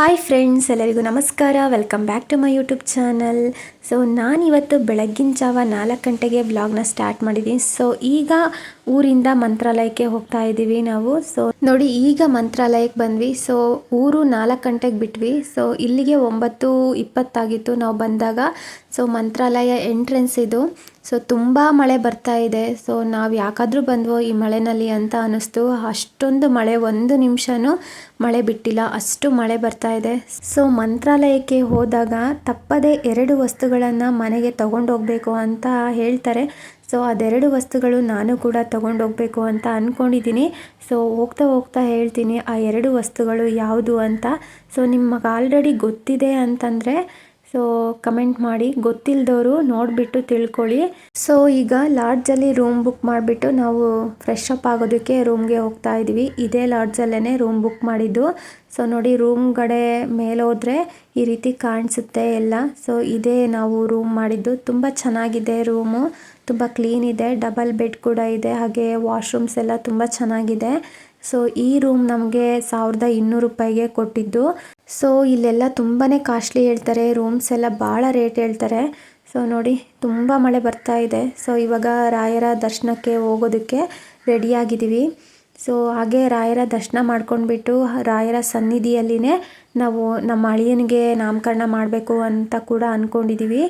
Hi friends, ಎಲ್ಲರಿಗೂ ನಮಸ್ಕಾರ. Welcome back to my YouTube channel. So ನಾನಿವತ್ತು ಬೆಳಗ್ಗಿನ ಜಾವ 4 ಗಂಟೆಗೆ ವ್ಲಾಗ್ನ ಸ್ಟಾರ್ಟ್ ಮಾಡಿದ್ದೀನಿ. ಸೊ ಈಗ ಊರಿಂದ ಮಂತ್ರಾಲಯಕ್ಕೆ ಹೋಗ್ತಾ ಇದ್ದೀವಿ ನಾವು. ಸೊ ನೋಡಿ, ಈಗ ಮಂತ್ರಾಲಯಕ್ಕೆ ಬಂದ್ವಿ. ಸೊ ಊರು 4 ಗಂಟೆಗೆ ಬಿಟ್ವಿ. ಸೊ ಇಲ್ಲಿಗೆ 9:20 ನಾವು ಬಂದಾಗ. ಸೊ ಮಂತ್ರಾಲಯ ಎಂಟ್ರೆನ್ಸ್ ಇದು. ಸೊ ತುಂಬ ಮಳೆ ಬರ್ತಾ ಇದೆ. ಸೊ ನಾವು ಯಾಕಾದರೂ ಬಂದ್ವೋ ಈ ಮಳೆನಲ್ಲಿ ಅಂತ ಅನ್ನಿಸ್ತು. ಅಷ್ಟೊಂದು ಮಳೆ, ಒಂದು ನಿಮಿಷನೂ ಮಳೆ ಬಿಟ್ಟಿಲ್ಲ, ಅಷ್ಟು ಮಳೆ ಬರ್ತಾ ಇದೆ. ಸೊ ಮಂತ್ರಾಲಯಕ್ಕೆ ಹೋದಾಗ ತಪ್ಪದೆ 2 ವಸ್ತುಗಳನ್ನು ಮನೆಗೆ ತಗೊಂಡೋಗ್ಬೇಕು ಅಂತ ಹೇಳ್ತಾರೆ. ಸೊ ಅದೆರಡು ವಸ್ತುಗಳು ನಾನು ಕೂಡ ತಗೊಂಡೋಗ್ಬೇಕು ಅಂತ ಅಂದ್ಕೊಂಡಿದ್ದೀನಿ. ಸೊ ಹೋಗ್ತಾ ಹೋಗ್ತಾ ಹೇಳ್ತೀನಿ ಆ 2 ವಸ್ತುಗಳು ಯಾವುದು ಅಂತ. ಸೊ ನಿಮಗೆ ಆಲ್ರೆಡಿ ಗೊತ್ತಿದೆ ಅಂತಂದರೆ ಸೊ ಕಮೆಂಟ್ ಮಾಡಿ, ಗೊತ್ತಿಲ್ಲದವರು ನೋಡಿಬಿಟ್ಟು ತಿಳ್ಕೊಳ್ಳಿ. ಸೊ ಈಗ ಲಾಡ್ಜಲ್ಲಿ ರೂಮ್ ಬುಕ್ ಮಾಡಿಬಿಟ್ಟು ನಾವು ಫ್ರೆಶ್ ಅಪ್ ಆಗೋದಕ್ಕೆ ರೂಮ್ಗೆ ಹೋಗ್ತಾ ಇದ್ವಿ. ಇದೇ ಲಾಡ್ಜಲ್ಲೇ ರೂಮ್ ಬುಕ್ ಮಾಡಿದ್ದು. ಸೊ ನೋಡಿ, ರೂಮ್ ಕಡೆ ಮೇಲೆ ಹೋದರೆ ಈ ರೀತಿ ಕಾಣಿಸುತ್ತೆ ಎಲ್ಲ. ಸೊ ಇದೇ ನಾವು ರೂಮ್ ಮಾಡಿದ್ದು. ತುಂಬ ಚೆನ್ನಾಗಿದೆ ರೂಮು, ತುಂಬ ಕ್ಲೀನ್ ಇದೆ, ಡಬಲ್ ಬೆಡ್ ಕೂಡ ಇದೆ, ಹಾಗೆ ವಾಶ್ರೂಮ್ಸ್ ಎಲ್ಲ ತುಂಬ ಚೆನ್ನಾಗಿದೆ. ಸೊ ಈ ರೂಮ್ ನಮಗೆ 1200 ರೂಪಾಯಿಗೆ ಕೊಟ್ಟಿದ್ದು. ಸೊ ಇಲ್ಲೆಲ್ಲ ತುಂಬಾ ಕಾಸ್ಟ್ಲಿ ಹೇಳ್ತಾರೆ, ರೂಮ್ಸ್ ಎಲ್ಲ ಭಾಳ ರೇಟ್ ಹೇಳ್ತಾರೆ. ಸೊ ನೋಡಿ, ತುಂಬ ಮಳೆ ಬರ್ತಾ ಇದೆ. ಸೊ ಇವಾಗ ರಾಯರ ದರ್ಶನಕ್ಕೆ ಹೋಗೋದಕ್ಕೆ ರೆಡಿಯಾಗಿದ್ದೀವಿ. ಸೊ ಹಾಗೆ ರಾಯರ ದರ್ಶನ ಮಾಡ್ಕೊಂಡ್ಬಿಟ್ಟು ರಾಯರ ಸನ್ನಿಧಿಯಲ್ಲಿನೇ ನಾವು ನಮ್ಮ ಅಳಿಯನಿಗೆ ನಾಮಕರಣ ಮಾಡಬೇಕು ಅಂತ ಕೂಡ ಅಂದ್ಕೊಂಡಿದ್ದೀವಿ.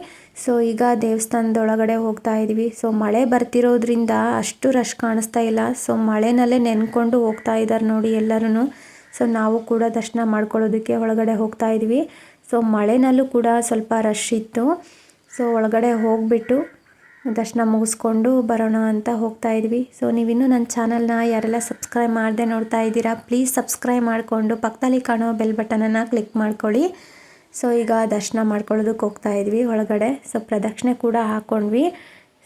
ಸೊ ಈಗ ದೇವಸ್ಥಾನದೊಳಗಡೆ ಹೋಗ್ತಾ ಇದ್ದೀವಿ. ಸೊ ಮಳೆ ಬರ್ತಿರೋದ್ರಿಂದ ಅಷ್ಟು ರಶ್ ಕಾಣಿಸ್ತಾ ಇಲ್ಲ. ಸೊ ಮಳೆನಲ್ಲೇ ನೆನ್ಕೊಂಡು ಹೋಗ್ತಾ ಇದ್ದಾರೆ ನೋಡಿ ಎಲ್ಲರೂ. ಸೊ ನಾವು ಕೂಡ ದರ್ಶನ ಮಾಡ್ಕೊಳ್ಳೋದಕ್ಕೆ ಒಳಗಡೆ ಹೋಗ್ತಾ ಇದ್ವಿ. ಸೊ ಮಳೆನಲ್ಲೂ ಕೂಡ ಸ್ವಲ್ಪ ರಶ್ ಇತ್ತು. ಸೊ ಒಳಗಡೆ ಹೋಗಿಬಿಟ್ಟು ದರ್ಶನ ಮುಗಿಸ್ಕೊಂಡು ಬರೋಣ ಅಂತ ಹೋಗ್ತಾ ಇದ್ವಿ. ಸೊ ನೀವಿನ್ನೂ ನನ್ನ ಚಾನಲ್ನ ಯಾರೆಲ್ಲ ಸಬ್ಸ್ಕ್ರೈಬ್ ಮಾಡದೆ ನೋಡ್ತಾ ಇದ್ದೀರಾ, ಪ್ಲೀಸ್ ಸಬ್ಸ್ಕ್ರೈಬ್ ಮಾಡಿಕೊಂಡು ಪಕ್ಕದಲ್ಲಿ ಕಾಣೋ ಬೆಲ್ ಬಟನನ್ನು ಕ್ಲಿಕ್ ಮಾಡ್ಕೊಳ್ಳಿ. ಸೊ ಈಗ ದರ್ಶನ ಮಾಡ್ಕೊಳ್ಳೋದಕ್ಕೆ ಹೋಗ್ತಾ ಇದ್ವಿ ಒಳಗಡೆ. ಸೊ ಪ್ರದಕ್ಷಿಣೆ ಕೂಡ ಹಾಕ್ಕೊಂಡ್ವಿ.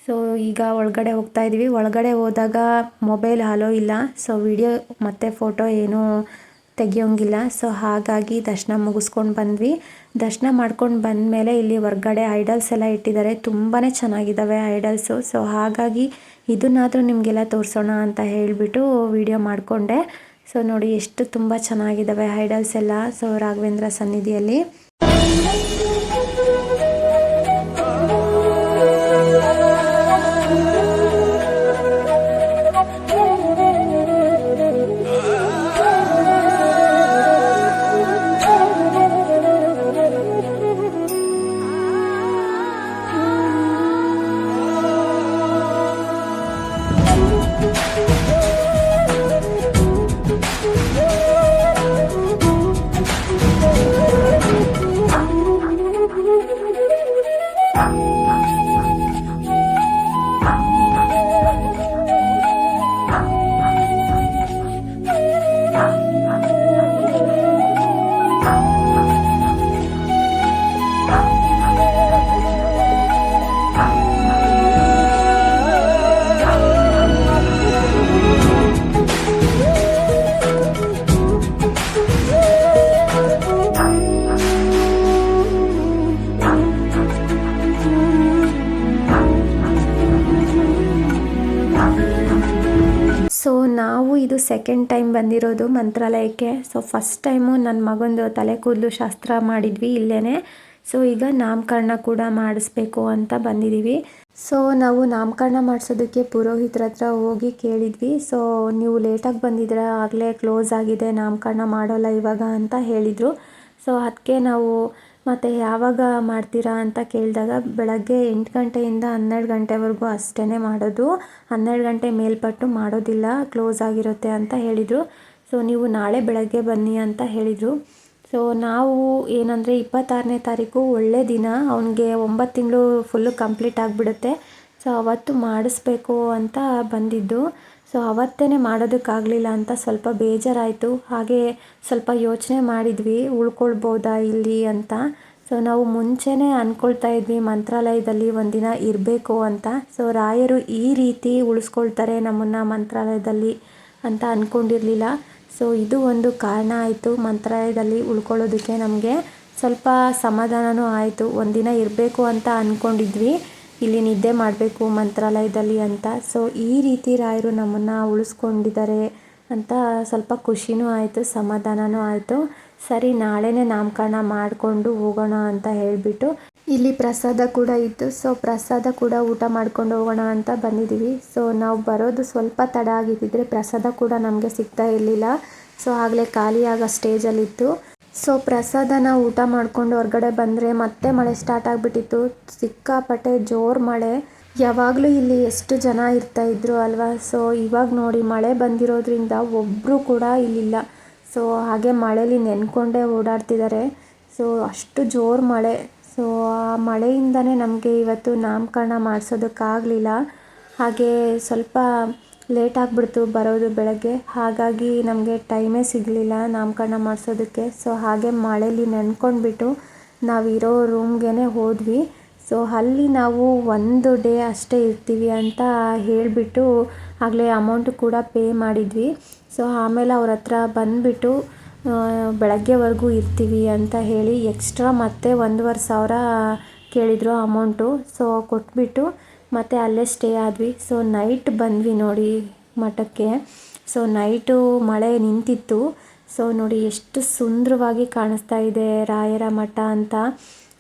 ಸೊ ಈಗ ಒಳಗಡೆ ಹೋಗ್ತಾ ಇದ್ವಿ. ಒಳಗಡೆ ಹೋದಾಗ ಮೊಬೈಲ್ ಅಲೋ ಇಲ್ಲ. ಸೊ ವಿಡಿಯೋ ಮತ್ತು ಫೋಟೋ ಏನೂ ತೆಗಿಯೋಂಗಿಲ್ಲ. ಸೊ ಹಾಗಾಗಿ ದರ್ಶನ ಮುಗಿಸ್ಕೊಂಡು ಬಂದ್ವಿ. ದರ್ಶನ ಮಾಡ್ಕೊಂಡು ಬಂದಮೇಲೆ ಇಲ್ಲಿ ಹೊರ್ಗಡೆ ಐಡಲ್ಸ್ ಎಲ್ಲ ಇಟ್ಟಿದ್ದಾರೆ. ತುಂಬಾ ಚೆನ್ನಾಗಿದ್ದಾವೆ ಐಡಲ್ಸು. ಸೊ ಹಾಗಾಗಿ ಇದನ್ನಾದರೂ ನಿಮಗೆಲ್ಲ ತೋರಿಸೋಣ ಅಂತ ಹೇಳಿಬಿಟ್ಟು ವಿಡಿಯೋ ಮಾಡಿಕೊಂಡೆ. ಸೊ ನೋಡಿ, ಎಷ್ಟು ತುಂಬ ಚೆನ್ನಾಗಿದ್ದಾವೆ ಐಡಲ್ಸ್ ಎಲ್ಲ. ಸೊ ರಾಘವೇಂದ್ರ ಸನ್ನಿಧಿಯಲ್ಲಿ ಸೊ ನಾವು ಇದು ಸೆಕೆಂಡ್ ಟೈಮ್ ಬಂದಿರೋದು ಮಂತ್ರಾಲಯಕ್ಕೆ. ಸೊ ಫಸ್ಟ್ ಟೈಮು ನನ್ನ ಮಗಂದು ತಲೆ ಕೂದಲು ಶಾಸ್ತ್ರ ಮಾಡಿದ್ವಿ ಇಲ್ಲೇ. ಸೊ ಈಗ ನಾಮಕರಣ ಕೂಡ ಮಾಡಿಸ್ಬೇಕು ಅಂತ ಬಂದಿದ್ದೀವಿ. ಸೊ ನಾವು ನಾಮಕರಣ ಮಾಡಿಸೋದಕ್ಕೆ ಪುರೋಹಿತರ ಹತ್ರ ಹೋಗಿ ಕೇಳಿದ್ವಿ. ಸೊ ನೀವು ಲೇಟಾಗಿ ಬಂದಿದ್ರೆ, ಆಗಲೇ ಕ್ಲೋಸ್ ಆಗಿದೆ, ನಾಮಕರಣ ಮಾಡೋಲ್ಲ ಇವಾಗ ಅಂತ ಹೇಳಿದರು. ಸೊ ಅದಕ್ಕೆ ನಾವು ಮತ್ತು ಯಾವಾಗ ಮಾಡ್ತೀರಾ ಅಂತ ಕೇಳಿದಾಗ ಬೆಳಗ್ಗೆ 8 ಗಂಟೆಯಿಂದ 12 ಗಂಟೆವರೆಗೂ ಅಷ್ಟೇ ಮಾಡೋದು, 12 ಗಂಟೆ ಮೇಲ್ಪಟ್ಟು ಮಾಡೋದಿಲ್ಲ, ಕ್ಲೋಸ್ ಆಗಿರುತ್ತೆ ಅಂತ ಹೇಳಿದರು. ಸೊ ನೀವು ನಾಳೆ ಬೆಳಗ್ಗೆ ಬನ್ನಿ ಅಂತ ಹೇಳಿದರು. ಸೊ ನಾವು ಏನಂದರೆ 26ನೇ ತಾರೀಕು ಒಳ್ಳೆ ದಿನ, ಅವನಿಗೆ 9 ತಿಂಗಳು ಫುಲ್ಲು ಕಂಪ್ಲೀಟ್ ಆಗಿಬಿಡುತ್ತೆ. ಸೊ ಅವತ್ತು ಮಾಡಿಸ್ಬೇಕು ಅಂತ ಬಂದಿದ್ದು. ಸೊ ಅವತ್ತೇ ಮಾಡೋದಕ್ಕಾಗಲಿಲ್ಲ ಅಂತ ಸ್ವಲ್ಪ ಬೇಜಾರಾಯಿತು. ಹಾಗೆ ಸ್ವಲ್ಪ ಯೋಚನೆ ಮಾಡಿದ್ವಿ, ಉಳ್ಕೊಳ್ಬೋದಾ ಇಲ್ಲಿ ಅಂತ. ಸೊ ನಾವು ಮುಂಚೆನೇ ಅಂದ್ಕೊಳ್ತಾ ಇದ್ವಿ ಮಂತ್ರಾಲಯದಲ್ಲಿ ಒಂದಿನ ಇರಬೇಕು ಅಂತ. ಸೊ ರಾಯರು ಈ ರೀತಿ ಉಳಿಸ್ಕೊಳ್ತಾರೆ ನಮ್ಮನ್ನು ಮಂತ್ರಾಲಯದಲ್ಲಿ ಅಂತ ಅಂದ್ಕೊಂಡಿರಲಿಲ್ಲ. ಸೊ ಇದು ಒಂದು ಕಾರಣ ಆಯಿತು ಮಂತ್ರಾಲಯದಲ್ಲಿ ಉಳ್ಕೊಳ್ಳೋದಕ್ಕೆ. ನಮಗೆ ಸ್ವಲ್ಪ ಸಮಾಧಾನವೂ ಆಯಿತು. ಒಂದಿನ ಇರಬೇಕು ಅಂತ ಅಂದ್ಕೊಂಡಿದ್ವಿ, ಇಲ್ಲಿ ನಿದ್ದೆ ಮಾಡಬೇಕು ಮಂತ್ರಾಲಯದಲ್ಲಿ ಅಂತ. ಸೊ ಈ ರೀತಿ ರಾಯರು ನಮ್ಮನ್ನು ಉಳಿಸ್ಕೊಂಡಿದ್ದಾರೆ ಅಂತ ಸ್ವಲ್ಪ ಖುಷಿನೂ ಆಯಿತು, ಸಮಾಧಾನವೂ ಆಯಿತು. ಸರಿ ನಾಳೆನೇ ನಾಮಕರಣ ಮಾಡಿಕೊಂಡು ಹೋಗೋಣ ಅಂತ ಹೇಳಿಬಿಟ್ಟು ಇಲ್ಲಿ ಪ್ರಸಾದ ಕೂಡ ಇತ್ತು. ಸೊ ಪ್ರಸಾದ ಕೂಡ ಊಟ ಮಾಡ್ಕೊಂಡು ಹೋಗೋಣ ಅಂತ ಬಂದಿದ್ದೀವಿ. ಸೊ ನಾವು ಬರೋದು ಸ್ವಲ್ಪ ತಡ ಆಗಿದ್ದಿದ್ರೆ ಪ್ರಸಾದ ಕೂಡ ನಮಗೆ ಸಿಗ್ತಾ ಇರಲಿಲ್ಲ. ಸೊ ಆಗಲೇ ಖಾಲಿಯಾಗೋ ಸ್ಟೇಜಲ್ಲಿತ್ತು. ಸೊ ಪ್ರಸಾದನ ಊಟ ಮಾಡಿಕೊಂಡು ಹೊರಗಡೆ ಬಂದರೆ ಮತ್ತೆ ಮಳೆ ಸ್ಟಾರ್ಟ್ ಆಗಿಬಿಟ್ಟಿತ್ತು. ಸಿಕ್ಕಾಪಟ್ಟೆ ಜೋರು ಮಳೆ. ಯಾವಾಗಲೂ ಇಲ್ಲಿ ಎಷ್ಟು ಜನ ಇರ್ತಾಯಿದ್ರು ಅಲ್ವಾ. ಸೊ ಇವಾಗ ನೋಡಿ ಮಳೆ ಬಂದಿರೋದ್ರಿಂದ ಒಬ್ಬರು ಕೂಡ ಇಲ್ಲಿಲ್ಲ. ಸೊ ಹಾಗೆ ಮಳೇಲಿ ನೆನ್ಕೊಂಡೇ ಓಡಾಡ್ತಿದ್ದಾರೆ. ಸೊ ಅಷ್ಟು ಜೋರು ಮಳೆ. ಸೊ ಆ ಮಳೆಯಿಂದನೇ ನಮಗೆ ಇವತ್ತು ನಾಮಕರಣ ಮಾಡಿಸೋದಕ್ಕಾಗಲಿಲ್ಲ. ಹಾಗೆ ಸ್ವಲ್ಪ ಲೇಟ್ ಆಗಿಬಿಡ್ತು ಬರೋದು ಬೆಳಗ್ಗೆ. ಹಾಗಾಗಿ ನಮಗೆ ಟೈಮೇ ಸಿಗಲಿಲ್ಲ ನಾಮಕರಣ ಮಾಡಿಸೋದಕ್ಕೆ. ಸೊ ಹಾಗೆ ಮಳೇಲಿ ನೆನ್ಕೊಂಡ್ಬಿಟ್ಟು ನಾವಿರೋ ರೂಮ್ಗೆ ಹೋದ್ವಿ. ಸೊ ಅಲ್ಲಿ ನಾವು 1 ಡೇ ಅಷ್ಟೇ ಇರ್ತೀವಿ ಅಂತ ಹೇಳಿಬಿಟ್ಟು ಆಗಲೇ ಅಮೌಂಟು ಕೂಡ ಪೇ ಮಾಡಿದ್ವಿ. ಸೊ ಆಮೇಲೆ ಅವ್ರ ಹತ್ರ ಬಂದುಬಿಟ್ಟು ಬೆಳಗ್ಗೆವರೆಗೂ ಇರ್ತೀವಿ ಅಂತ ಹೇಳಿ ಎಕ್ಸ್ಟ್ರಾ ಮತ್ತೆ 1,500 ಕೇಳಿದರು ಅಮೌಂಟು. ಸೊ ಕೊಟ್ಬಿಟ್ಟು ಮತ್ತೆ ಅಲ್ಲೇ ಸ್ಟೇ ಆದ್ವಿ. ಸೊ ನೈಟ್ ಬಂದ್ವಿ ನೋಡಿ ಮಠಕ್ಕೆ. ಸೊ ನೈಟು ಮಳೆ ನಿಂತಿತ್ತು. ಸೊ ನೋಡಿ ಎಷ್ಟು ಸುಂದರವಾಗಿ ಕಾಣಿಸ್ತಾ ಇದೆ ರಾಯರ ಮಠ ಅಂತ.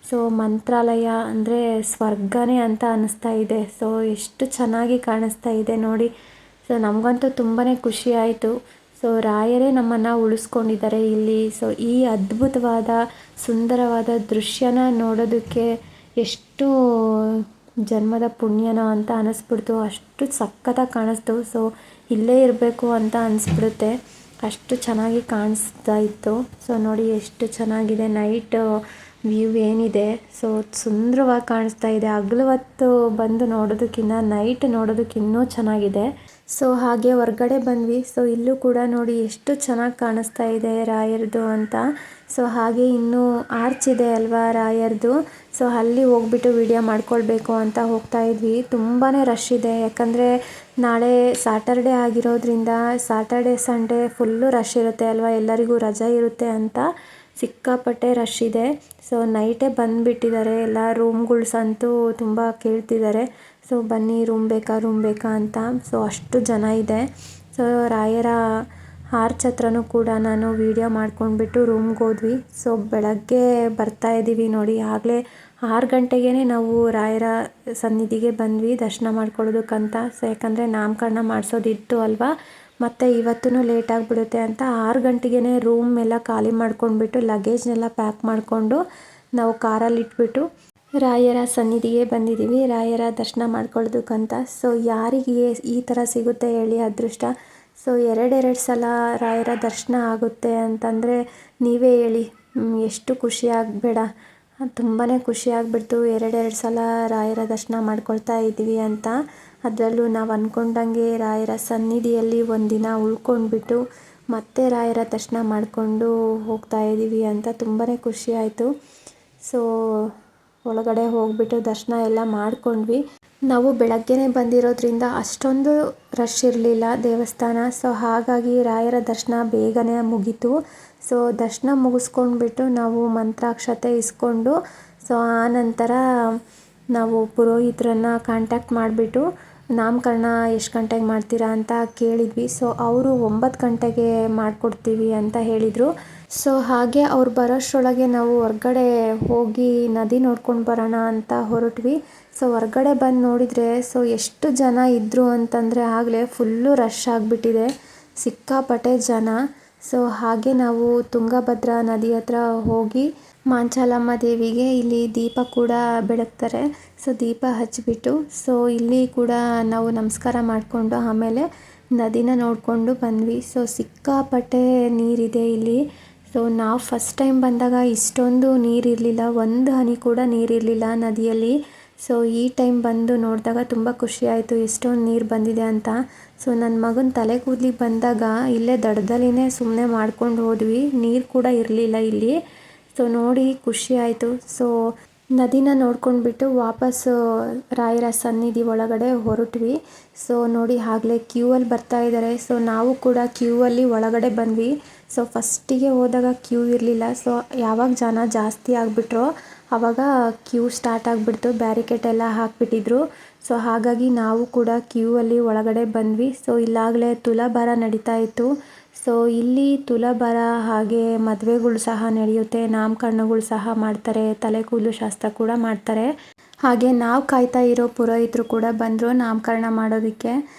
ಸೊ ಮಂತ್ರಾಲಯ ಅಂದರೆ ಸ್ವರ್ಗನೇ ಅಂತ ಅನ್ನಿಸ್ತಾ ಇದೆ. ಸೊ ಎಷ್ಟು ಚೆನ್ನಾಗಿ ಕಾಣಿಸ್ತಾ ಇದೆ ನೋಡಿ. ಸೊ ನಮಗಂತೂ ತುಂಬಾ ಖುಷಿ ಆಯಿತು. ಸೊ ರಾಯರೇ ನಮ್ಮನ್ನು ಉಳಿಸ್ಕೊಂಡಿದ್ದಾರೆ ಇಲ್ಲಿ. ಸೊ ಈ ಅದ್ಭುತವಾದ ಸುಂದರವಾದ ದೃಶ್ಯನ ನೋಡೋದಕ್ಕೆ ಎಷ್ಟು ಜನ್ಮದ ಪುಣ್ಯನೋ ಅಂತ ಅನ್ನಿಸ್ಬಿಡ್ತು. ಅಷ್ಟು ಸಖತ್ತಾಗಿ ಕಾಣಿಸ್ತು. ಸೊ ಇಲ್ಲೇ ಇರಬೇಕು ಅಂತ ಅನಿಸ್ಬಿಡುತ್ತೆ. ಅಷ್ಟು ಚೆನ್ನಾಗಿ ಕಾಣಿಸ್ತಾ ಇತ್ತು. ಸೊ ನೋಡಿ ಎಷ್ಟು ಚೆನ್ನಾಗಿದೆ ನೈಟ್ ವ್ಯೂ ಏನಿದೆ. ಸೊ ಸುಂದರವಾಗಿ ಕಾಣಿಸ್ತಾ ಇದೆ. ಹಗಲು ಹೊತ್ತು ಬಂದು ನೋಡೋದಕ್ಕಿಂತ ನೈಟ್ ನೋಡೋದಕ್ಕೆ ಇನ್ನೂ ಚೆನ್ನಾಗಿದೆ. ಸೊ ಹಾಗೆ ಹೊರಗಡೆ ಬಂದ್ವಿ. ಸೊ ಇಲ್ಲೂ ಕೂಡ ನೋಡಿ ಎಷ್ಟು ಚೆನ್ನಾಗಿ ಕಾಣಿಸ್ತಾ ಇದೆ ರಾಯರದು ಅಂತ. ಸೊ ಹಾಗೆ ಇನ್ನೂ ಆರ್ಚ್ ಇದೆ ಅಲ್ವಾ ರಾಯರದು. ಸೊ ಅಲ್ಲಿ ಹೋಗ್ಬಿಟ್ಟು ವಿಡಿಯೋ ಮಾಡ್ಕೊಳ್ಬೇಕು ಅಂತ ಹೋಗ್ತಾ ಇದ್ವಿ. ತುಂಬಾ ರಶ್ ಇದೆ. ಯಾಕಂದರೆ ನಾಳೆ ಸ್ಯಾಟರ್ಡೇ ಆಗಿರೋದ್ರಿಂದ ಸ್ಯಾಟರ್ಡೇ ಸಂಡೇ ಫುಲ್ಲು ರಶ್ ಇರುತ್ತೆ ಅಲ್ವಾ. ಎಲ್ಲರಿಗೂ ರಜೆ ಇರುತ್ತೆ ಅಂತ ಸಿಕ್ಕಾಪಟ್ಟೆ ರಶ್ ಇದೆ. ಸೊ ನೈಟೇ ಬಂದುಬಿಟ್ಟಿದ್ದಾರೆ ಎಲ್ಲ. ರೂಮ್ಗಳು ಸಂತೂ ತುಂಬ ಕೇಳ್ತಿದ್ದಾರೆ. ಸೊ ಬನ್ನಿ ರೂಮ್ ಬೇಕಾ ಅಂತ. ಸೊ ಅಷ್ಟು ಜನ ಇದೆ. ಸೊ ರಾಯರ ಆರ್ಚ್ ಹತ್ರನೂ ಕೂಡ ನಾನು ವೀಡಿಯೋ ಮಾಡ್ಕೊಂಡ್ಬಿಟ್ಟು ರೂಮ್ಗೆ ಹೋದ್ವಿ. ಸೊ ಬೆಳಗ್ಗೆ ಬರ್ತಾ ಇದ್ದೀವಿ ನೋಡಿ. ಆಗಲೇ 6 ಗಂಟೆಗೇ ನಾವು ರಾಯರ ಸನ್ನಿಧಿಗೆ ಬಂದ್ವಿ ದರ್ಶನ ಮಾಡ್ಕೊಳ್ಳೋದಕ್ಕಂತ. ಸೊ ಯಾಕಂದರೆ ನಾಮಕರಣ ಮಾಡಿಸೋದಿತ್ತು ಅಲ್ವಾ. ಮತ್ತು ಇವತ್ತೂ ಲೇಟ್ ಆಗಿಬಿಡುತ್ತೆ ಅಂತ 6 ಗಂಟೆಗೇ ರೂಮ್ ಎಲ್ಲ ಖಾಲಿ ಮಾಡ್ಕೊಂಡ್ಬಿಟ್ಟು ಲಗೇಜ್ನೆಲ್ಲ ಪ್ಯಾಕ್ ಮಾಡಿಕೊಂಡು ನಾವು ಕಾರಲ್ಲಿ ಇಟ್ಬಿಟ್ಟು ರಾಯರ ಸನ್ನಿಧಿಗೆ ಬಂದಿದ್ದೀವಿ ರಾಯರ ದರ್ಶನ ಮಾಡ್ಕೊಳ್ಳೋದಕ್ಕಂತ. ಸೊ ಯಾರಿಗೆ ಈ ಥರ ಸಿಗುತ್ತೆ ಹೇಳಿ ಅದೃಷ್ಟ. ಸೊ 2 ಸಲ ರಾಯರ ದರ್ಶನ ಆಗುತ್ತೆ ಅಂತಂದರೆ ನೀವೇ ಹೇಳಿ ಎಷ್ಟು ಖುಷಿ ಆಗಬೇಡ. ತುಂಬಾ ಖುಷಿ ಆಗಿಬಿಡ್ತು 2 ಸಲ ರಾಯರ ದರ್ಶನ ಮಾಡ್ಕೊಳ್ತಾ ಇದ್ದೀವಿ ಅಂತ. ಅದರಲ್ಲೂ ನಾವು ಅಂದ್ಕೊಂಡಂಗೆ ರಾಯರ ಸನ್ನಿಧಿಯಲ್ಲಿ ಒಂದಿನ ಉಳ್ಕೊಂಡ್ಬಿಟ್ಟು ಮತ್ತೆ ರಾಯರ ದರ್ಶನ ಮಾಡಿಕೊಂಡು ಹೋಗ್ತಾ ಇದ್ದೀವಿ ಅಂತ ತುಂಬಾ ಖುಷಿ ಆಯಿತು. ಸೊ ಒಳಗಡೆ ಹೋಗ್ಬಿಟ್ಟು ದರ್ಶನ ಎಲ್ಲ ಮಾಡ್ಕೊಂಡ್ವಿ. ನಾವು ಬೆಳಗ್ಗೆನೇ ಬಂದಿರೋದ್ರಿಂದ ಅಷ್ಟೊಂದು ರಶ್ ಇರಲಿಲ್ಲ ದೇವಸ್ಥಾನ. ಸೊ ಹಾಗಾಗಿ ರಾಯರ ದರ್ಶನ ಬೇಗನೆ ಮುಗೀತು. ಸೊ ದರ್ಶನ ಮುಗಿಸ್ಕೊಂಡ್ಬಿಟ್ಟು ನಾವು ಮಂತ್ರಾಕ್ಷತೆ ಇಸ್ಕೊಂಡು ಸೊ ಆನಂತರ ನಾವು ಪುರೋಹಿತರನ್ನು ಕಾಂಟ್ಯಾಕ್ಟ್ ಮಾಡಿಬಿಟ್ಟು ನಾಮಕರಣ ಎಷ್ಟು ಗಂಟೆಗೆ ಮಾಡ್ತೀರಾ ಅಂತ ಕೇಳಿದ್ವಿ. ಸೊ ಅವರು 9 ಗಂಟೆಗೆ ಮಾಡಿಕೊಡ್ತೀವಿ ಅಂತ ಹೇಳಿದರು. ಸೊ ಹಾಗೆ ಅವ್ರು ಬರೋಷ್ಟರೊಳಗೆ ನಾವು ಹೊರ್ಗಡೆ ಹೋಗಿ ನದಿ ನೋಡ್ಕೊಂಡು ಬರೋಣ ಅಂತ ಹೊರಟ್ವಿ. ಸೊ ಹೊರ್ಗಡೆ ಬಂದು ನೋಡಿದರೆ ಸೊ ಎಷ್ಟು ಜನ ಇದ್ದರು ಅಂತಂದರೆ ಆಗಲೇ ಫುಲ್ಲು ರಶ್ ಆಗಿಬಿಟ್ಟಿದೆ. ಸಿಕ್ಕಾಪಟ್ಟೆ ಜನ. ಸೊ ಹಾಗೆ ನಾವು ತುಂಗಭದ್ರಾ ನದಿ ಹತ್ರ ಹೋಗಿ ಮಾಂಚಾಲಮ್ಮ ದೇವಿಗೆ ಇಲ್ಲಿ ದೀಪ ಕೂಡ ಬೆಳಗ್ತಾರೆ. ಸೊ ದೀಪ ಹಚ್ಚಿಬಿಟ್ಟು ಸೊ ಇಲ್ಲಿ ಕೂಡ ನಾವು ನಮಸ್ಕಾರ ಮಾಡಿಕೊಂಡು ಆಮೇಲೆ ನದಿನ ನೋಡಿಕೊಂಡು ಬಂದ್ವಿ. ಸೊ ಸಿಕ್ಕಾಪಟ್ಟೆ ನೀರಿದೆ ಇಲ್ಲಿ. ಸೊ ನಾವು ಫಸ್ಟ್ ಟೈಮ್ ಬಂದಾಗ ಇಷ್ಟೊಂದು ನೀರಿರಲಿಲ್ಲ, ಒಂದು ಹನಿ ಕೂಡ ನೀರಿರಲಿಲ್ಲ ನದಿಯಲ್ಲಿ. ಸೊ ಈ ಟೈಮ್ ಬಂದು ನೋಡಿದಾಗ ತುಂಬ ಖುಷಿ ಆಯಿತು ಎಷ್ಟೊಂದು ನೀರು ಬಂದಿದೆ ಅಂತ. ಸೊ ನನ್ನ ಮಗನ ತಲೆ ಕೂದಲಿಗೆ ಬಂದಾಗ ಇಲ್ಲೇ ದಡದಲ್ಲಿನೇ ಸುಮ್ಮನೆ ಮಾಡ್ಕೊಂಡು ಹೋದ್ವಿ. ನೀರು ಕೂಡ ಇರಲಿಲ್ಲ ಇಲ್ಲಿ. ಸೊ ನೋಡಿ ಖುಷಿ ಆಯಿತು. ಸೊ ನದಿನ ನೋಡ್ಕೊಂಡ್ಬಿಟ್ಟು ವಾಪಸ್ಸು ರಾಯರ ಸನ್ನಿಧಿ ಒಳಗಡೆ ಹೊರಟ್ವಿ. ಸೊ ನೋಡಿ ಆಗಲೇ ಕ್ಯೂವಲ್ಲಿ ಬರ್ತಾ ಇದ್ದಾರೆ. ಸೊ ನಾವು ಕೂಡ ಕ್ಯೂವಲ್ಲಿ ಒಳಗಡೆ ಬಂದ್ವಿ. ಸೊ ಫಸ್ಟಿಗೆ ಹೋದಾಗ ಕ್ಯೂ ಇರಲಿಲ್ಲ. ಸೊ ಯಾವಾಗ ಜನ ಜಾಸ್ತಿ ಆಗಿಬಿಟ್ರೋ ಆವಾಗ ಕ್ಯೂ ಸ್ಟಾರ್ಟ್ ಆಗಿಬಿಡ್ತು. ಬ್ಯಾರಿಕೇಡ್ ಎಲ್ಲ ಹಾಕಿಬಿಟ್ಟಿದ್ರು. ಸೊ ಹಾಗಾಗಿ ನಾವು ಕೂಡ ಕ್ಯೂವಲ್ಲಿ ಒಳಗಡೆ ಬಂದ್ವಿ. ಸೊ ಇಲ್ಲಾಗಲೇ ತುಲಾಭಾರ ನಡೀತಾ ಇತ್ತು. ಸೊ ಇಲ್ಲಿ ತುಲಾಭಾರ ಹಾಗೆ ಮದುವೆಗಳು ಸಹ ನಡೆಯುತ್ತೆ, ನಾಮಕರಣಗಳು ಸಹ ಮಾಡ್ತಾರೆ, ತಲೆ ಕೂದಲು ಶಾಸ್ತ್ರ ಕೂಡ ಮಾಡ್ತಾರೆ. ಹಾಗೆ ನಾವು ಕಾಯ್ತಾ ಇರೋ ಪುರೋಹಿತರು ಕೂಡ ಬಂದರು ನಾಮಕರಣ ಮಾಡೋದಕ್ಕೆ.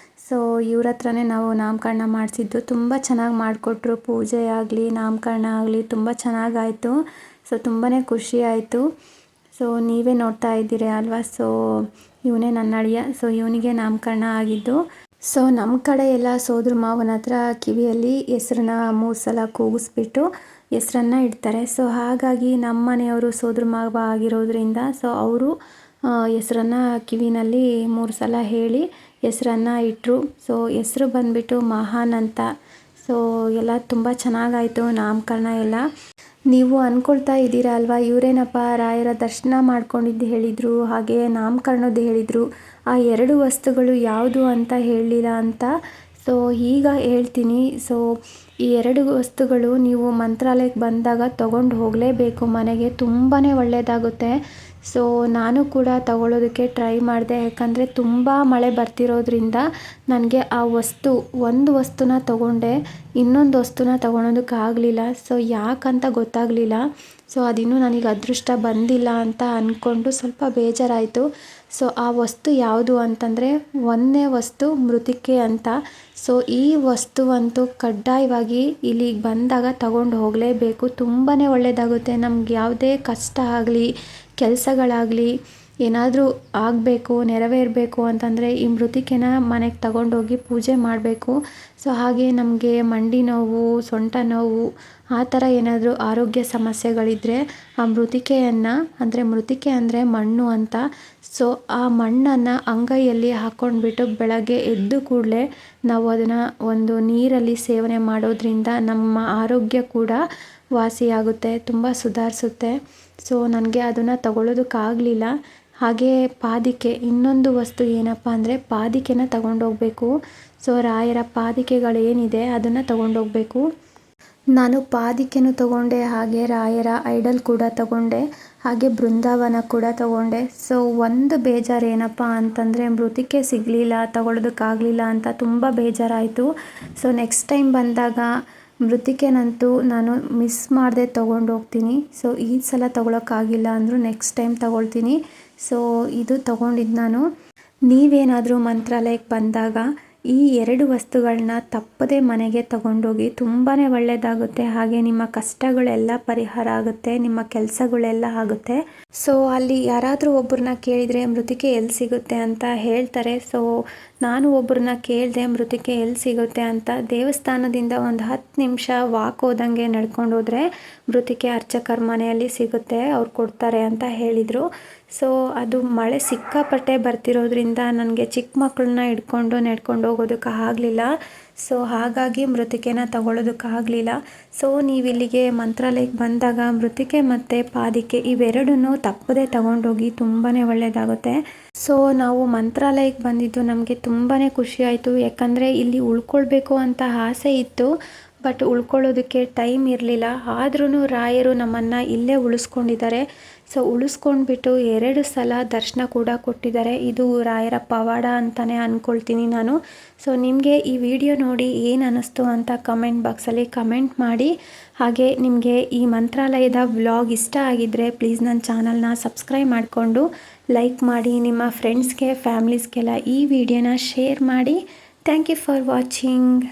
ಸೊ ಇವ್ರ ಹತ್ರನೇ ನಾವು ನಾಮಕರಣ ಮಾಡಿಸಿದ್ದು. ತುಂಬ ಚೆನ್ನಾಗಿ ಮಾಡಿಕೊಟ್ರು, ಪೂಜೆ ಆಗಲಿ ನಾಮಕರಣ ಆಗಲಿ ತುಂಬ ಚೆನ್ನಾಗಾಯಿತು. ಸೊ ತುಂಬಾ ಖುಷಿ ಆಯಿತು. ಸೊ ನೀವೇ ನೋಡ್ತಾ ಇದ್ದೀರಿ ಅಲ್ವಾ. ಸೊ ಇವನೇ ನನ್ನ ಅಳಿಯ. ಸೊ ಇವನಿಗೆ ನಾಮಕರಣ ಆಗಿದ್ದು. ಸೊ ನಮ್ಮ ಕಡೆ ಎಲ್ಲ ಸೋದ್ರ ಮಾವನ ಹತ್ರ ಕಿವಿಯಲ್ಲಿ ಹೆಸ್ರನ್ನ 3 ಸಲ ಕೂಗಿಸ್ಬಿಟ್ಟು ಹೆಸ್ರನ್ನು ಇಡ್ತಾರೆ. ಸೊ ಹಾಗಾಗಿ ನಮ್ಮ ಮನೆಯವರು ಸೋದ್ರ ಮಾವ ಆಗಿರೋದ್ರಿಂದ ಸೊ ಅವರು ಹೆಸ್ರನ್ನು ಕಿವಿನಲ್ಲಿ 3 ಸಲ ಹೇಳಿ ಹೆಸ್ರನ್ನು ಇಟ್ಟರು. ಸೊ ಹೆಸ್ರು ಬಂದುಬಿಟ್ಟು ಮಹಾನ್ ಅಂತ. ಸೊ ಎಲ್ಲ ತುಂಬ ಚೆನ್ನಾಗಾಯಿತು ನಾಮಕರಣ ಎಲ್ಲ. ನೀವು ಅಂದ್ಕೊಳ್ತಾ ಇದ್ದೀರಾ ಅಲ್ವಾ, ಇವರೇನಪ್ಪ ರಾಯರ ದರ್ಶನ ಮಾಡ್ಕೊಂಡಿದ್ದು ಹೇಳಿದರು, ಹಾಗೆ ನಾಮಕರಣದ್ದು ಹೇಳಿದರು, ಆ 2 ವಸ್ತುಗಳು ಯಾವುದು ಅಂತ ಹೇಳಲಿಲ್ಲ ಅಂತ. ಸೊ ಈಗ ಹೇಳ್ತೀನಿ. ಸೊ ಈ 2 ವಸ್ತುಗಳು ನೀವು ಮಂತ್ರಾಲಯಕ್ಕೆ ಬಂದಾಗ ತೊಗೊಂಡು ಹೋಗಲೇಬೇಕು ಮನೆಗೆ, ತುಂಬಾ ಒಳ್ಳೆಯದಾಗುತ್ತೆ. ಸೊ ನಾನು ಕೂಡ ತಗೊಳ್ಳೋದಕ್ಕೆ ಟ್ರೈ ಮಾಡಿದೆ, ಯಾಕಂದರೆ ತುಂಬ ಮಳೆ ಬರ್ತಿರೋದ್ರಿಂದ ನನಗೆ ಆ ಒಂದು ವಸ್ತುನ ತೊಗೊಂಡೆ, ಇನ್ನೊಂದು ವಸ್ತುನ ತೊಗೊಳೋದಕ್ಕಾಗಲಿಲ್ಲ. ಸೊ ಯಾಕಂತ ಗೊತ್ತಾಗಲಿಲ್ಲ. ಸೊ ಅದಿನ್ನೂ ನನಗೆ ಅದೃಷ್ಟ ಬಂದಿಲ್ಲ ಅಂತ ಅಂದ್ಕೊಂಡು ಸ್ವಲ್ಪ ಬೇಜಾರಾಯಿತು. ಸೊ ಆ ವಸ್ತು ಯಾವುದು ಅಂತಂದರೆ 1ನೇ ವಸ್ತು ಮೃತ್ತಿಕೆ ಅಂತ. ಸೊ ಈ ವಸ್ತುವಂತೂ ಕಡ್ಡಾಯವಾಗಿ ಇಲ್ಲಿಗೆ ಬಂದಾಗ ತಗೊಂಡು ಹೋಗಲೇಬೇಕು. ತುಂಬಾ ಒಳ್ಳೆಯದಾಗುತ್ತೆ. ನಮ್ಗೆ ಯಾವುದೇ ಕಷ್ಟ ಆಗಲಿ ಕೆಲಸಗಳಾಗಲಿ ಏನಾದರೂ ಆಗಬೇಕು ನೆರವೇರಬೇಕು ಅಂತಂದರೆ ಈ ಮೃತ್ತಿಕೆನ ಮನೆಗೆ ತಗೊಂಡೋಗಿ ಪೂಜೆ ಮಾಡಬೇಕು. ಸೊ ಹಾಗೆ ನಮಗೆ ಮಂಡಿ ನೋವು, ಸೊಂಟ ನೋವು ಆ ಥರ ಏನಾದರೂ ಆರೋಗ್ಯ ಸಮಸ್ಯೆಗಳಿದ್ದರೆ ಆ ಮೃತ್ತಿಕೆಯನ್ನು, ಅಂದರೆ ಮೃತ್ತಿಕೆ ಅಂದರೆ ಮಣ್ಣು ಅಂತ. ಸೊ ಆ ಮಣ್ಣನ್ನು ಅಂಗೈಯಲ್ಲಿ ಹಾಕ್ಕೊಂಡ್ಬಿಟ್ಟು ಬೆಳಗ್ಗೆ ಎದ್ದು ಕೂಡಲೇ ನಾವು ಅದನ್ನು ಒಂದು ನೀರಲ್ಲಿ ಸೇವನೆ ಮಾಡೋದ್ರಿಂದ ನಮ್ಮ ಆರೋಗ್ಯ ಕೂಡ ವಾಸಿಯಾಗುತ್ತೆ, ತುಂಬ ಸುಧಾರಿಸುತ್ತೆ. ಸೊ ನನಗೆ ಅದನ್ನು ತಗೊಳ್ಳೋದಕ್ಕಾಗಲಿಲ್ಲ. ಹಾಗೆ ಪಾದಿಕೆ, ಇನ್ನೊಂದು ವಸ್ತು ಏನಪ್ಪ ಅಂದರೆ ಪಾದಿಕೆನ ತಗೊಂಡೋಗ್ಬೇಕು. ಸೊ ರಾಯರ ಪಾದಿಕೆಗಳೇನಿದೆ ಅದನ್ನು ತಗೊಂಡೋಗ್ಬೇಕು. ನಾನು ಪಾದಿಕೆನೂ ತಗೊಂಡೆ, ಹಾಗೆ ರಾಯರ ಐಡಲ್ ಕೂಡ ತಗೊಂಡೆ, ಹಾಗೆ ಬೃಂದಾವನ ಕೂಡ ತಗೊಂಡೆ. ಸೊ ಒಂದು ಬೇಜಾರು ಏನಪ್ಪ ಅಂತಂದರೆ ಮೃತ್ತಿಕೆ ಸಿಗಲಿಲ್ಲ, ತಗೊಳ್ಳೋದಕ್ಕಾಗಲಿಲ್ಲ ಅಂತ ತುಂಬ ಬೇಜಾರಾಯಿತು. ಸೊ ನೆಕ್ಸ್ಟ್ ಟೈಮ್ ಬಂದಾಗ ಮೃತ್ತಿಕೆನಂತೂ ನಾನು ಮಿಸ್ ಮಾಡದೆ ತೊಗೊಂಡೋಗ್ತೀನಿ. ಸೊ ಈ ಸಲ ತೊಗೊಳಕ್ಕಾಗಿಲ್ಲ ಅಂದರೂ ನೆಕ್ಸ್ಟ್ ಟೈಮ್ ತೊಗೊಳ್ತೀನಿ. ಸೊ ಇದು ತೊಗೊಂಡಿದ್ದು ನಾನು. ನೀವೇನಾದರೂ ಮಂತ್ರಾಲಯಕ್ಕೆ ಬಂದಾಗ ಈ 2 ವಸ್ತುಗಳನ್ನ ತಪ್ಪದೆ ಮನೆಗೆ ತಗೊಂಡೋಗಿ, ತುಂಬಾ ಒಳ್ಳೆಯದಾಗುತ್ತೆ. ಹಾಗೆ ನಿಮ್ಮ ಕಷ್ಟಗಳೆಲ್ಲ ಪರಿಹಾರ ಆಗುತ್ತೆ, ನಿಮ್ಮ ಕೆಲಸಗಳೆಲ್ಲ ಆಗುತ್ತೆ. ಸೊ ಅಲ್ಲಿ ಯಾರಾದರೂ ಒಬ್ಬರನ್ನ ಕೇಳಿದರೆ ಮೃತ್ತಿಕೆ ಎಲ್ಲಿ ಸಿಗುತ್ತೆ ಅಂತ ಹೇಳ್ತಾರೆ. ಸೊ ನಾನು ಒಬ್ಬರನ್ನ ಕೇಳಿದೆ ಮೃತ್ತಿಕೆ ಎಲ್ಲಿ ಸಿಗುತ್ತೆ ಅಂತ. ದೇವಸ್ಥಾನದಿಂದ ಒಂದು 10 ನಿಮಿಷ ವಾಕ್ ಹೋದಂಗೆ ನಡ್ಕೊಂಡು ಹೋದರೆ ಮೃತ್ತಿಕೆ ಅರ್ಚಕರ ಮನೆಯಲ್ಲಿ ಸಿಗುತ್ತೆ, ಅವ್ರು ಕೊಡ್ತಾರೆ ಅಂತ ಹೇಳಿದರು. ಸೊ ಅದು ಮಳೆ ಸಿಕ್ಕಾಪಟ್ಟೆ ಬರ್ತಿರೋದ್ರಿಂದ ನನಗೆ ಚಿಕ್ಕ ಮಕ್ಕಳನ್ನ ಹಿಡ್ಕೊಂಡು ನಡ್ಕೊಂಡು ಹೋಗೋದಕ್ಕೆ ಆಗಲಿಲ್ಲ. ಸೊ ಹಾಗಾಗಿ ಮೃತ್ತಿಕೆನ ತಗೊಳ್ಳೋದಕ್ಕಾಗಲಿಲ್ಲ. ಸೊ ನೀವಿಲ್ಲಿಗೆ ಮಂತ್ರಾಲಯಕ್ಕೆ ಬಂದಾಗ ಮೃತ್ತಿಕೆ ಮತ್ತು ಪಾದಿಕೆ ಇವೆರಡನ್ನೂ ತಪ್ಪದೆ ತಗೊಂಡೋಗಿ, ತುಂಬಾ ಒಳ್ಳೆಯದಾಗುತ್ತೆ. ಸೊ ನಾವು ಮಂತ್ರಾಲಯಕ್ಕೆ ಬಂದಿದ್ದು ನಮಗೆ ತುಂಬಾ ಖುಷಿ ಆಯಿತು. ಯಾಕಂದರೆ ಇಲ್ಲಿ ಉಳ್ಕೊಳ್ಬೇಕು ಅಂತ ಆಸೆ ಇತ್ತು, ಬಟ್ ಉಳ್ಕೊಳ್ಳೋದಕ್ಕೆ ಟೈಮ್ ಇರಲಿಲ್ಲ. ಆದ್ರೂ ರಾಯರು ನಮ್ಮನ್ನು ಇಲ್ಲೇ ಉಳಿಸ್ಕೊಂಡಿದ್ದಾರೆ. ಸೊ ಉಳಿಸ್ಕೊಂಡ್ಬಿಟ್ಟು 2 ಸಲ ದರ್ಶನ ಕೂಡ ಕೊಟ್ಟಿದ್ದಾರೆ. ಇದು ರಾಯರ ಪವಾಡ ಅಂತಲೇ ಅಂದ್ಕೊಳ್ತೀನಿ ನಾನು. ಸೊ ನಿಮಗೆ ಈ ವಿಡಿಯೋ ನೋಡಿ ಏನು ಅನ್ನಿಸ್ತು ಅಂತ ಕಮೆಂಟ್ ಬಾಕ್ಸಲ್ಲಿ ಕಮೆಂಟ್ ಮಾಡಿ. ಹಾಗೆ ನಿಮಗೆ ಈ ಮಂತ್ರಾಲಯದ ವ್ಲಾಗ್ ಇಷ್ಟ ಆಗಿದ್ದರೆ ಪ್ಲೀಸ್ ನನ್ನ ಚಾನಲ್ನ ಸಬ್ಸ್ಕ್ರೈಬ್ ಮಾಡಿಕೊಂಡು ಲೈಕ್ ಮಾಡಿ, ನಿಮ್ಮ ಫ್ರೆಂಡ್ಸ್ಗೆ ಫ್ಯಾಮ್ಲೀಸ್ಗೆಲ್ಲ ಈ ವಿಡಿಯೋನ ಶೇರ್ ಮಾಡಿ. Thank you for watching.